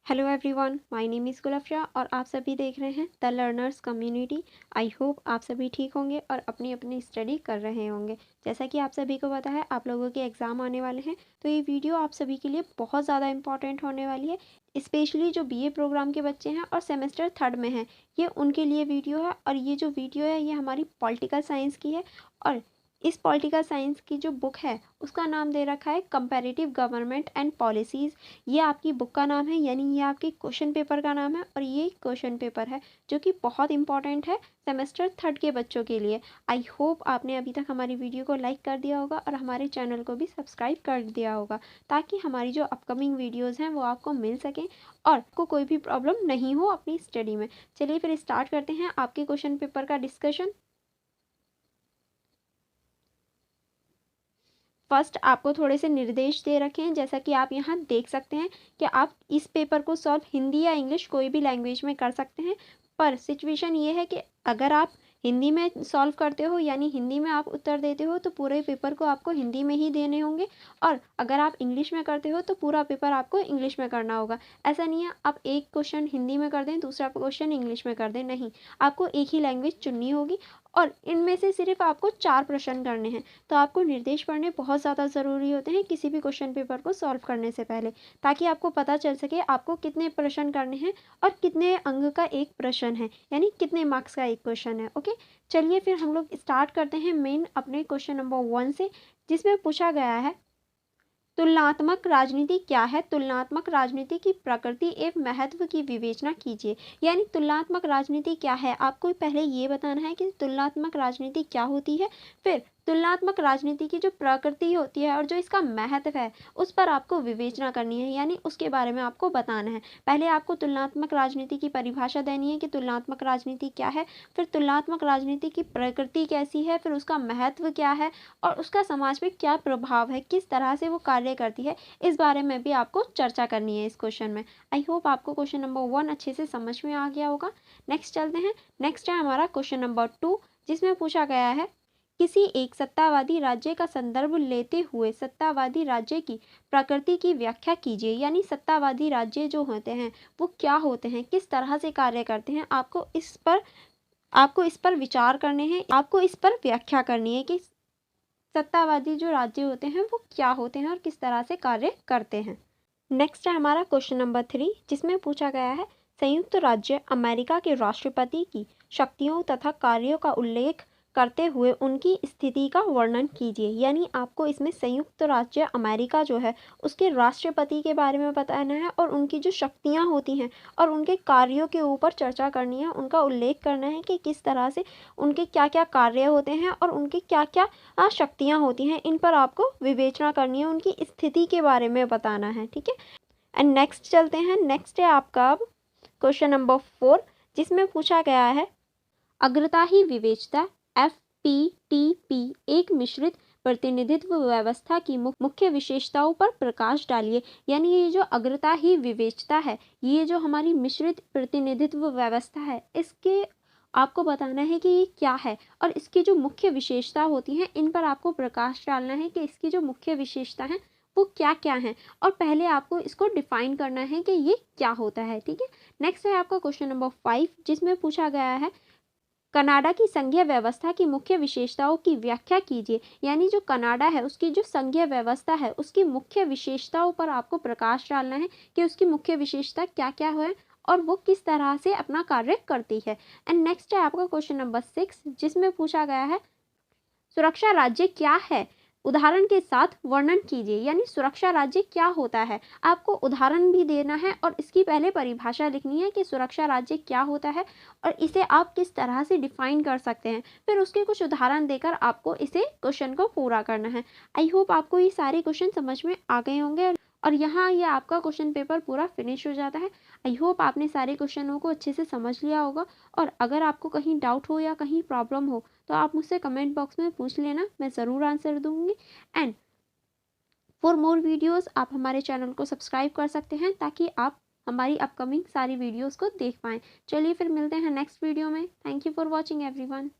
Hello everyone, my name is Gulfsha और आप सभी देख रहे हैं the learners community. I hope आप सभी ठीक होंगे और अपनी अपनी स्टडी कर रहे होंगे। जैसा कि आप सभी को पता है, आप लोगों के एग्ज़ाम आने वाले हैं, तो ये वीडियो आप सभी के लिए बहुत ज़्यादा इंपॉर्टेंट होने वाली है। स्पेशली जो बीए प्रोग्राम के बच्चे हैं और सेमेस्टर थर्ड में हैं, ये उनके लिए वीडियो है। और ये जो वीडियो है ये हमारी पॉलिटिकल साइंस की है। और इस पॉलिटिकल साइंस की जो बुक है उसका नाम दे रखा है कंपैरेटिव गवर्नमेंट एंड पॉलिसीज़। ये आपकी बुक का नाम है, यानी ये आपके क्वेश्चन पेपर का नाम है। और ये क्वेश्चन पेपर है जो कि बहुत इंपॉर्टेंट है सेमेस्टर थर्ड के बच्चों के लिए। आई होप आपने अभी तक हमारी वीडियो को लाइक कर दिया होगा और हमारे चैनल को भी सब्सक्राइब कर दिया होगा, ताकि हमारी जो अपकमिंग वीडियोस हैं वो आपको मिल सकें और आपको कोई भी प्रॉब्लम नहीं हो अपनी स्टडी में। चलिए फिर स्टार्ट करते हैं आपके क्वेश्चन पेपर का डिस्कशन। फर्स्ट आपको थोड़े से निर्देश दे रखे हैं, जैसा कि आप यहाँ देख सकते हैं कि आप इस पेपर को सॉल्व हिंदी या इंग्लिश कोई भी लैंग्वेज में कर सकते हैं। पर सिचुएशन ये है कि अगर आप हिंदी में सॉल्व करते हो, यानी हिंदी में आप उत्तर देते हो, तो पूरे पेपर को आपको हिंदी में ही देने होंगे। और अगर आप इंग्लिश में करते हो तो पूरा पेपर आपको इंग्लिश में करना होगा। ऐसा नहीं है आप एक क्वेश्चन हिंदी में कर दें, दूसरा क्वेश्चन इंग्लिश में कर दें, नहीं, आपको एक ही लैंग्वेज चुननी होगी। और इनमें से सिर्फ आपको 4 प्रश्न करने हैं। तो आपको निर्देश पढ़ने बहुत ज़्यादा ज़रूरी होते हैं किसी भी क्वेश्चन पेपर को सॉल्व करने से पहले, ताकि आपको पता चल सके आपको कितने प्रश्न करने हैं और कितने अंक का एक प्रश्न है, यानी कितने मार्क्स का एक क्वेश्चन है। ओके, चलिए फिर हम लोग स्टार्ट करते हैं मेन अपने क्वेश्चन नंबर 1 से, जिसमें पूछा गया है तुलनात्मक राजनीति क्या है। तुलनात्मक राजनीति की प्रकृति एवं महत्व की विवेचना कीजिए। यानी तुलनात्मक राजनीति क्या है, आपको पहले ये बताना है कि तुलनात्मक राजनीति क्या होती है। फिर तुलनात्मक राजनीति की जो प्रकृति होती है और जो इसका महत्व है उस पर आपको विवेचना करनी है, यानी उसके बारे में आपको बताना है। पहले आपको तुलनात्मक राजनीति की परिभाषा देनी है कि तुलनात्मक राजनीति क्या है, फिर तुलनात्मक राजनीति की प्रकृति कैसी है, फिर उसका महत्व क्या है और उसका समाज पे क्या प्रभाव है, किस तरह से वो कार्य करती है, इस बारे में भी आपको चर्चा करनी है इस क्वेश्चन में। आई होप आपको क्वेश्चन नंबर 1 अच्छे से समझ में आ गया होगा। नेक्स्ट चलते हैं। नेक्स्ट है हमारा क्वेश्चन नंबर 2, जिसमें पूछा गया है किसी एक सत्तावादी राज्य का संदर्भ लेते हुए सत्तावादी राज्य की प्रकृति की व्याख्या कीजिए। यानी सत्तावादी राज्य जो होते हैं वो क्या होते हैं, किस तरह से कार्य करते हैं, आपको इस पर विचार करने हैं, आपको इस पर व्याख्या करनी है कि सत्तावादी जो राज्य होते हैं वो क्या होते हैं और किस तरह से कार्य करते हैं। नेक्स्ट है हमारा क्वेश्चन नंबर 3, जिसमें पूछा गया है संयुक्त राज्य अमेरिका के राष्ट्रपति की शक्तियों तथा कार्यों का उल्लेख करते हुए उनकी स्थिति का वर्णन कीजिए। यानी आपको इसमें संयुक्त राज्य अमेरिका जो है उसके राष्ट्रपति के बारे में बताना है और उनकी जो शक्तियां होती हैं और उनके कार्यों के ऊपर चर्चा करनी है, उनका उल्लेख करना है कि किस तरह से उनके क्या क्या कार्य होते हैं और उनकी क्या क्या शक्तियाँ होती हैं, इन पर आपको विवेचना करनी है, उनकी स्थिति के बारे में बताना है। ठीक है, एंड नेक्स्ट चलते हैं। नेक्स्ट है आपका अब क्वेश्चन नंबर 4, जिसमें पूछा गया है अग्रता ही विवेचता FPTP एक मिश्रित प्रतिनिधित्व व्यवस्था की मुख्य विशेषताओं पर प्रकाश डालिए। यानी ये जो अग्रता ही विवेचता है, ये जो हमारी मिश्रित प्रतिनिधित्व व्यवस्था है, इसके आपको बताना है कि ये क्या है और इसकी जो मुख्य विशेषता होती हैं इन पर आपको प्रकाश डालना है कि इसकी जो मुख्य विशेषता है वो क्या क्या है, और पहले आपको इसको डिफाइन करना है कि ये क्या होता है। ठीक है, नेक्स्ट है आपका क्वेश्चन नंबर 5, जिसमें पूछा गया है कनाडा की संघीय व्यवस्था की मुख्य विशेषताओं की व्याख्या कीजिए। यानी जो कनाडा है उसकी जो संघीय व्यवस्था है उसकी मुख्य विशेषताओं पर आपको प्रकाश डालना है कि उसकी मुख्य विशेषता क्या क्या है और वो किस तरह से अपना कार्य करती है। एंड नेक्स्ट है आपका क्वेश्चन नंबर 6, जिसमें पूछा गया है सुरक्षा राज्य क्या है, उदाहरण के साथ वर्णन कीजिए। यानी सुरक्षा राज्य क्या होता है, आपको उदाहरण भी देना है और इसकी पहले परिभाषा लिखनी है कि सुरक्षा राज्य क्या होता है और इसे आप किस तरह से डिफाइन कर सकते हैं, फिर उसके कुछ उदाहरण देकर आपको इसे क्वेश्चन को पूरा करना है। आई होप आपको ये सारे क्वेश्चन समझ में आ गए होंगे और यहाँ ये आपका क्वेश्चन पेपर पूरा फिनिश हो जाता है। आई होप आपने सारे क्वेश्चनों को अच्छे से समझ लिया होगा। और अगर आपको कहीं डाउट हो या कहीं प्रॉब्लम हो तो आप मुझसे कमेंट बॉक्स में पूछ लेना, मैं ज़रूर आंसर दूंगी। एंड फॉर मोर वीडियोस आप हमारे चैनल को सब्सक्राइब कर सकते हैं ताकि आप हमारी अपकमिंग सारी वीडियोस को देख पाएँ। चलिए फिर मिलते हैं नेक्स्ट वीडियो में। Thank you for watching everyone.